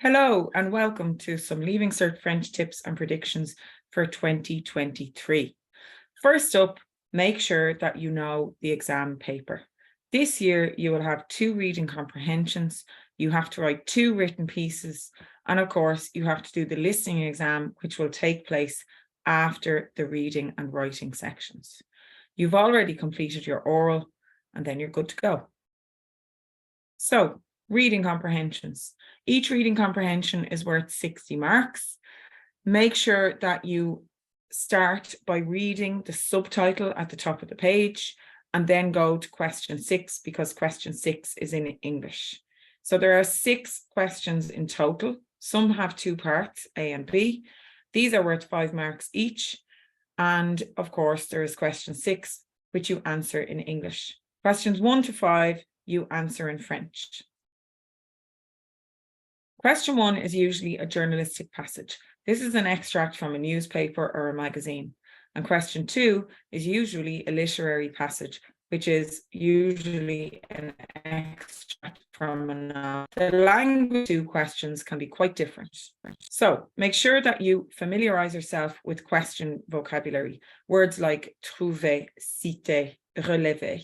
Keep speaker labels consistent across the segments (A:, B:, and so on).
A: Hello and welcome to some Leaving Cert French tips and predictions for 2023. First up, make sure that you know the exam paper. This year, you will have 2 reading comprehensions. You have to write 2 written pieces. And of course, you have to do the listening exam, which will take place after the reading and writing sections. You've already completed your oral and then you're good to go. So, reading comprehensions. Each reading comprehension is worth 60 marks. Make sure that you start by reading the subtitle at the top of the page and then go to question 6 because question 6 is in English. So there are 6 questions in total. Some have 2 parts, A and B. These are worth 5 marks each. And of course, there is question 6, which you answer in English. Questions 1 to 5, you answer in French. Question 1 is usually a journalistic passage. This is an extract from a newspaper or a magazine. And question 2 is usually a literary passage, which is usually an extract from a novel. The language 2 questions can be quite different. So make sure that you familiarize yourself with question vocabulary. Words like trouver, citer, relever.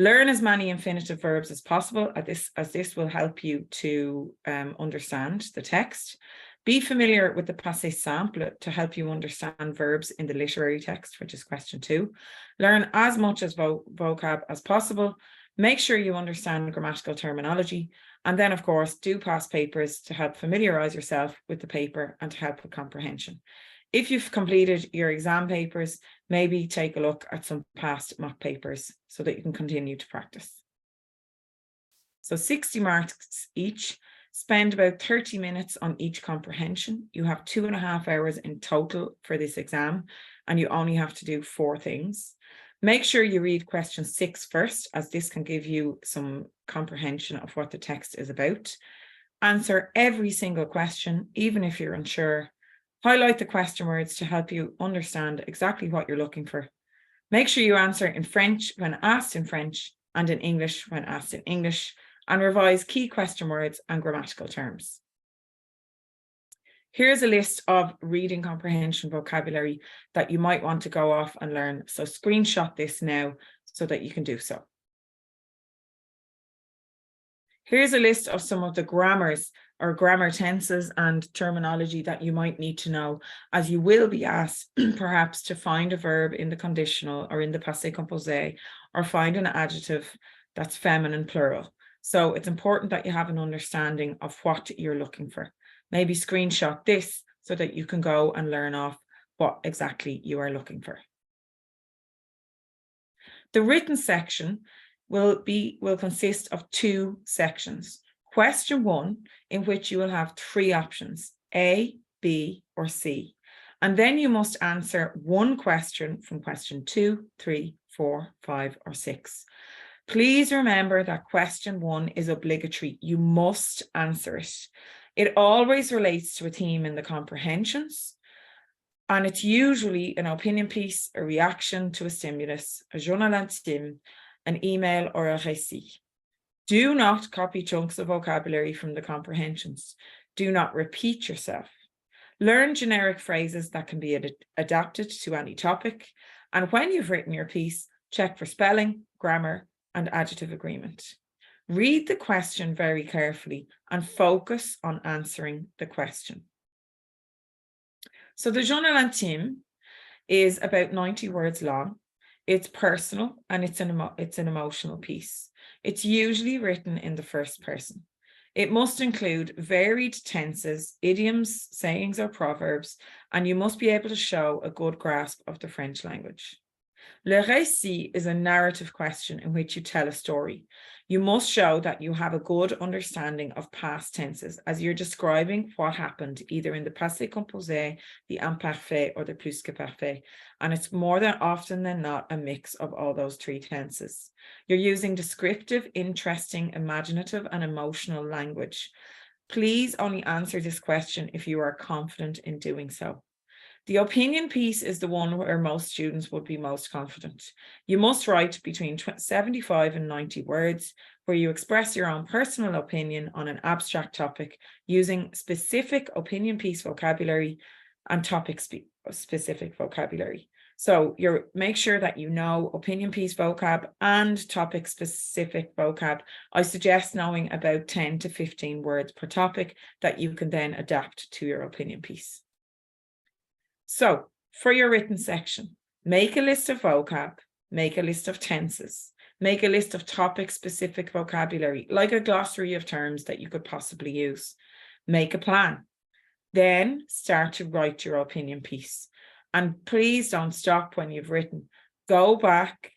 A: Learn as many infinitive verbs as possible, as this will help you to understand the text. Be familiar with the passé simple to help you understand verbs in the literary text, which is question 2. Learn as much as vocab as possible. Make sure you understand grammatical terminology. And then, of course, do past papers to help familiarize yourself with the paper and to help with comprehension. If you've completed your exam papers, maybe take a look at some past mock papers so that you can continue to practice. So 60 marks each. Spend about 30 minutes on each comprehension. You have 2.5 hours in total for this exam, and you only have to do 4 things. Make sure you read question 6 first, as this can give you some comprehension of what the text is about. Answer every single question, even if you're unsure. Highlight the question words to help you understand exactly what you're looking for. Make sure you answer in French when asked in French and in English when asked in English, and revise key question words and grammatical terms. Here's a list of reading comprehension vocabulary that you might want to go off and learn. So screenshot this now so that you can do so. Here's a list of some of the grammars or grammar tenses and terminology that you might need to know, as you will be asked perhaps to find a verb in the conditional or in the passé composé, or find an adjective that's feminine plural. So it's important that you have an understanding of what you're looking for. Maybe screenshot this so that you can go and learn off what exactly you are looking for. The written section will consist of 2 sections. Question 1, in which you will have 3 options, A, B, or C. And then you must answer 1 question from question 2, 3, 4, 5, or 6. Please remember that question 1 is obligatory. You must answer it. It always relates to a theme in the comprehensions, and it's usually an opinion piece, a reaction to a stimulus, a journal intime, an email, or a récit. Do not copy chunks of vocabulary from the comprehensions. Do not repeat yourself. Learn generic phrases that can be adapted to any topic. And when you've written your piece, check for spelling, grammar, and adjective agreement. Read the question very carefully and focus on answering the question. So the journal intime is about 90 words long. It's personal and it's an emotional piece. It's usually written in the first person. It must include varied tenses, idioms, sayings, or proverbs, and you must be able to show a good grasp of the French language. Le récit is a narrative question in which you tell a story. You must show that you have a good understanding of past tenses, as you're describing what happened either in the passé composé, the imparfait, or the plus que parfait. And it's more than often than not a mix of all those 3 tenses. You're using descriptive, interesting, imaginative, and emotional language. Please only answer this question if you are confident in doing so. The opinion piece is the one where most students would be most confident. You must write between 75 and 90 words, where you express your own personal opinion on an abstract topic using specific opinion piece vocabulary and topic-specific vocabulary. So make sure that you know opinion piece vocab and topic-specific vocab. I suggest knowing about 10 to 15 words per topic that you can then adapt to your opinion piece. So for your written section, make a list of vocab, make a list of tenses, make a list of topic-specific vocabulary, like a glossary of terms that you could possibly use. Make a plan. Then start to write your opinion piece. And please don't stop when you've written. Go back,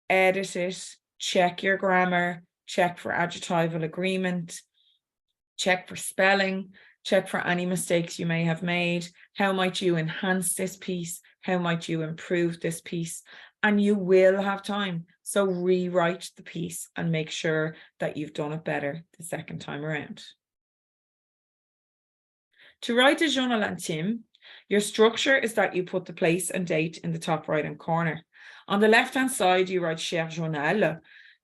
A: edit it, check your grammar, check for adjectival agreement, check for spelling, check for any mistakes you may have made. How might you enhance this piece? How might you improve this piece? And you will have time. So rewrite the piece and make sure that you've done it better the second time around. To write a journal intime, your structure is that you put the place and date in the top right-hand corner. On the left-hand side, you write cher journal.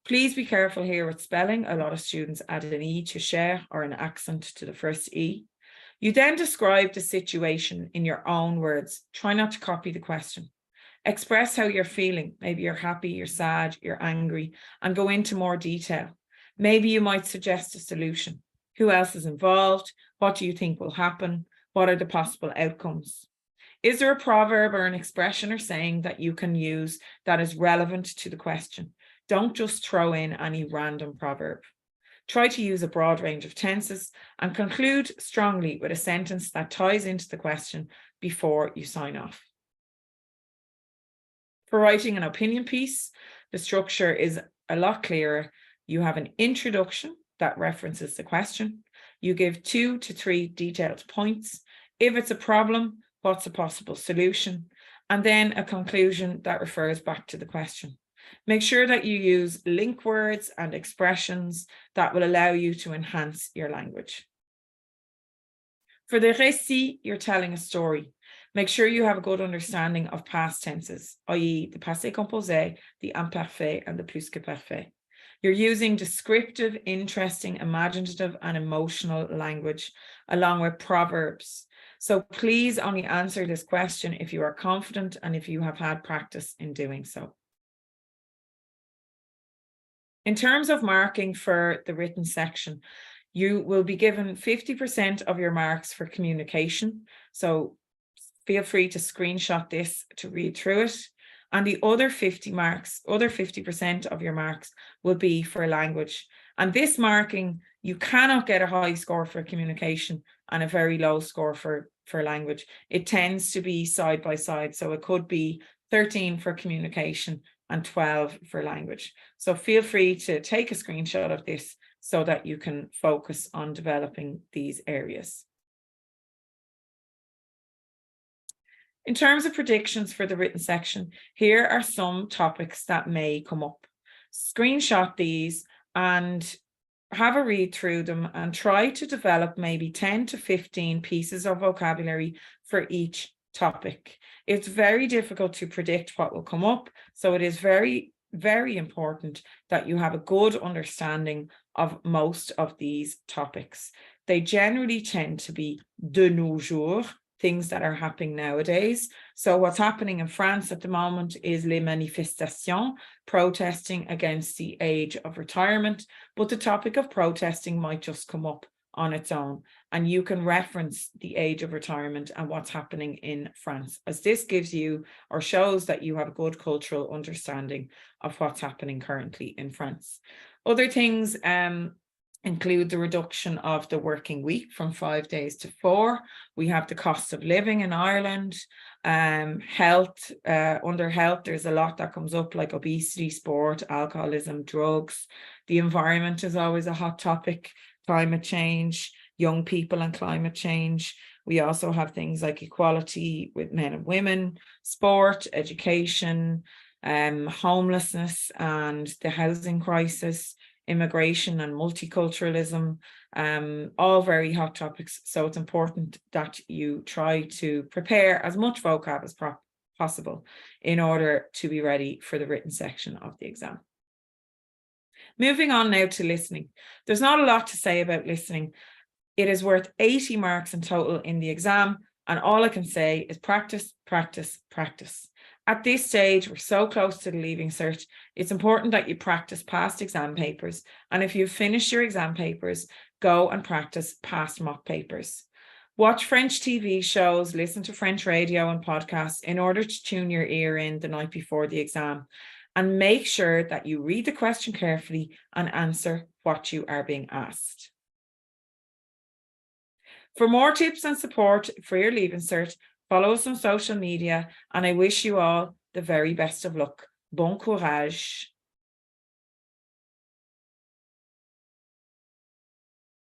A: Please be careful here with spelling. A lot of students add an E to cher or an accent to the first E. You then describe the situation in your own words. Try not to copy the question. Express how you're feeling. Maybe you're happy, you're sad, you're angry, and go into more detail. Maybe you might suggest a solution. Who else is involved? What do you think will happen? What are the possible outcomes? Is there a proverb or an expression or saying that you can use that is relevant to the question? Don't just throw in any random proverb. Try to use a broad range of tenses and conclude strongly with a sentence that ties into the question before you sign off. For writing an opinion piece, the structure is a lot clearer. You have an introduction that references the question. You give 2 to 3 detailed points. If it's a problem, what's a possible solution? And then a conclusion that refers back to the question. Make sure that you use link words and expressions that will allow you to enhance your language. For the récit, you're telling a story. Make sure you have a good understanding of past tenses, i.e. the passé composé, the imparfait, and the plus que parfait. You're using descriptive, interesting, imaginative, and emotional language, along with proverbs. So please only answer this question if you are confident and if you have had practice in doing so. In terms of marking for the written section, you will be given 50% of your marks for communication. So feel free to screenshot this to read through it. And the other 50% of your marks will be for language. And this marking, you cannot get a high score for communication and a very low score for language. It tends to be side by side. So it could be 13 for communication and 12 for language. So feel free to take a screenshot of this so that you can focus on developing these areas. In terms of predictions for the written section, here are some topics that may come up. Screenshot these and have a read through them and try to develop maybe 10 to 15 pieces of vocabulary for each topic. It's very difficult to predict what will come up, so it is very, very important that you have a good understanding of most of these topics. They generally tend to be de nos jours, things that are happening nowadays. So what's happening in France at the moment is les manifestations, protesting against the age of retirement, but the topic of protesting might just come up on its own, and you can reference the age of retirement and what's happening in France, as this gives you or shows that you have a good cultural understanding of what's happening currently in France. Other things include the reduction of the working week from 5 days to 4. We have the cost of living in Ireland, health, under health, there's a lot that comes up like obesity, sport, alcoholism, drugs. The environment is always a hot topic, climate change, young people and climate change. We also have things like equality with men and women, sport, education, homelessness and the housing crisis, immigration and multiculturalism, all very hot topics. So it's important that you try to prepare as much vocab as possible in order to be ready for the written section of the exam. Moving on now to listening. There's not a lot to say about listening. It is worth 80 marks in total in the exam, and all I can say is practice, practice, practice. At this stage, we're so close to the Leaving Cert, it's important that you practice past exam papers, and if you've finished your exam papers, go and practice past mock papers. Watch French TV shows, listen to French radio and podcasts in order to tune your ear in the night before the exam, and make sure that you read the question carefully and answer what you are being asked. For more tips and support for your Leaving Cert, follow us on social media, and I wish you all the very best of luck. Bon courage.